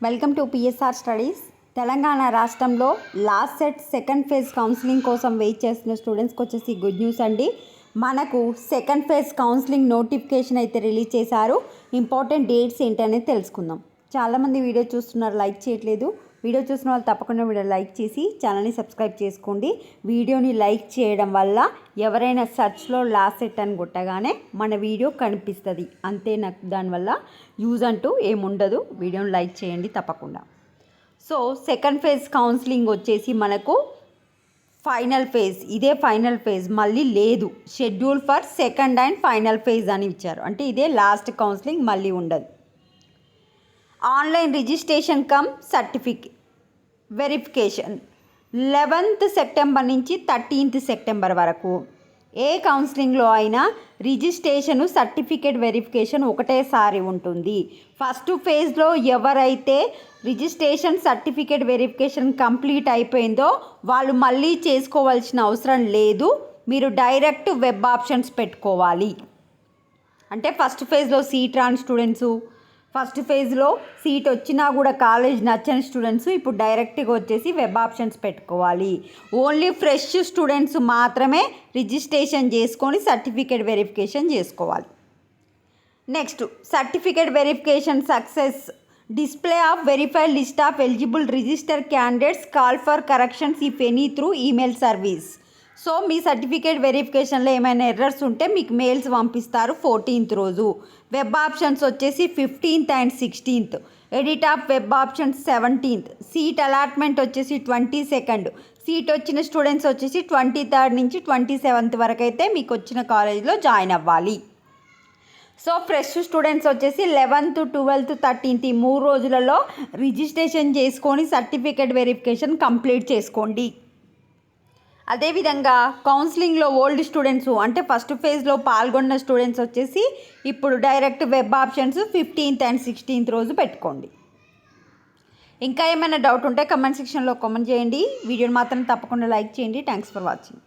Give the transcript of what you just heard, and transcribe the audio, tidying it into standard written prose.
Welcome to PSR studies. Telangana రాష్ట్రంలో LAWCET second phase counselling కోసం wait చేస్తున్న స్టూడెంట్స్కి వచ్చేసి గుడ్ న్యూస్ అండి. మనకు సెకండ్ ఫేజ్ కౌన్సిలింగ్ నోటిఫికేషన్ అయితే రిలీజ్ చేశారు. ఇంపార్టెంట్ డేట్స్ ఏంటనేది తెలుసుకుందాం. చాలామంది వీడియో చూస్తున్నారు, లైక్ చేయట్లేదు. వీడియో చూసిన వాళ్ళు తప్పకుండా వీడియో లైక్ చేసి ఛానల్ని సబ్స్క్రైబ్ చేసుకోండి. వీడియోని లైక్ చేయడం వల్ల ఎవరైనా సెర్చ్లో లాస్ట్ సెట్ అని కొట్టగానే మన వీడియో కనిపిస్తుంది. అంతే, నాకు దానివల్ల యూజ్ అంటూ ఏముండదు. వీడియోని లైక్ చేయండి తప్పకుండా. సో సెకండ్ ఫేజ్ కౌన్సిలింగ్ వచ్చేసి మనకు ఫైనల్ ఫేజ్, ఇదే ఫైనల్ ఫేజ్, మళ్ళీ లేదు. Schedule for second and final phase అని ఇచ్చారు. అంటే ఇదే లాస్ట్ కౌన్సిలింగ్, మళ్ళీ ఉండదు. Online registration come certificate verification 11th September నుంచి 13th సెప్టెంబర్ వరకు. ఏ కౌన్సిలింగ్లో అయినా రిజిస్ట్రేషను, సర్టిఫికేట్ వెరిఫికేషన్ ఒకటేసారి ఉంటుంది. ఫస్ట్ ఫేజ్లో ఎవరైతే రిజిస్ట్రేషన్, సర్టిఫికేట్ వెరిఫికేషన్ కంప్లీట్ అయిపోయిందో వాళ్ళు మళ్ళీ చేసుకోవాల్సిన అవసరం లేదు. మీరు డైరెక్ట్ వెబ్ ఆప్షన్స్ పెట్టుకోవాలి. అంటే ఫస్ట్ ఫేజ్లో సీట్ రాని స్టూడెంట్సు, ఫస్ట్ ఫేజ్లో సీట్ వచ్చినా కూడా కాలేజ్ నచ్చని స్టూడెంట్స్ ఇప్పుడు డైరెక్ట్గా వచ్చేసి వెబ్ ఆప్షన్స్ పెట్టుకోవాలి. ఓన్లీ ఫ్రెష్ స్టూడెంట్స్ మాత్రమే రిజిస్ట్రేషన్ చేసుకొని సర్టిఫికేట్ వెరిఫికేషన్ చేసుకోవాలి. Next, certificate verification success. Display of verified list of eligible register candidates, call for corrections if any through email service. So మీ certificate వెరిఫికేషన్లో ఏమైనా ఎర్రర్స్ ఉంటే మీకు mails పంపిస్తారు 14th రోజు. వెబ్ ఆప్షన్స్ వచ్చేసి 15th and 16th. Edit of web options 17th. Seat allotment వచ్చేసి 22nd. Seat వచ్చిన స్టూడెంట్స్ వచ్చేసి 23rd నుంచి 27th వరకు అయితే మీకు వచ్చిన కాలేజ్లో జాయిన్ అవ్వాలి. సో ఫ్రెష్ స్టూడెంట్స్ వచ్చేసి 11th, 12th, 13th ఈ 3 రోజులలో రిజిస్ట్రేషన్ చేసుకొని సర్టిఫికేట్ వెరిఫికేషన్ కంప్లీట్ చేసుకోండి. అదేవిధంగా కౌన్సిలింగ్లో ఓల్డ్ స్టూడెంట్స్, అంటే ఫస్ట్ ఫేజ్లో పాల్గొన్న స్టూడెంట్స్ వచ్చేసి ఇప్పుడు direct web options 15th and 16th రోజు పెట్టుకోండి. ఇంకా ఏమైనా డౌట్ ఉంటే కమెంట్ సెక్షన్లో కామెంట్ చేయండి. వీడియోని మాత్రం తప్పకుండా లైక్ చేయండి. Thanks for watching.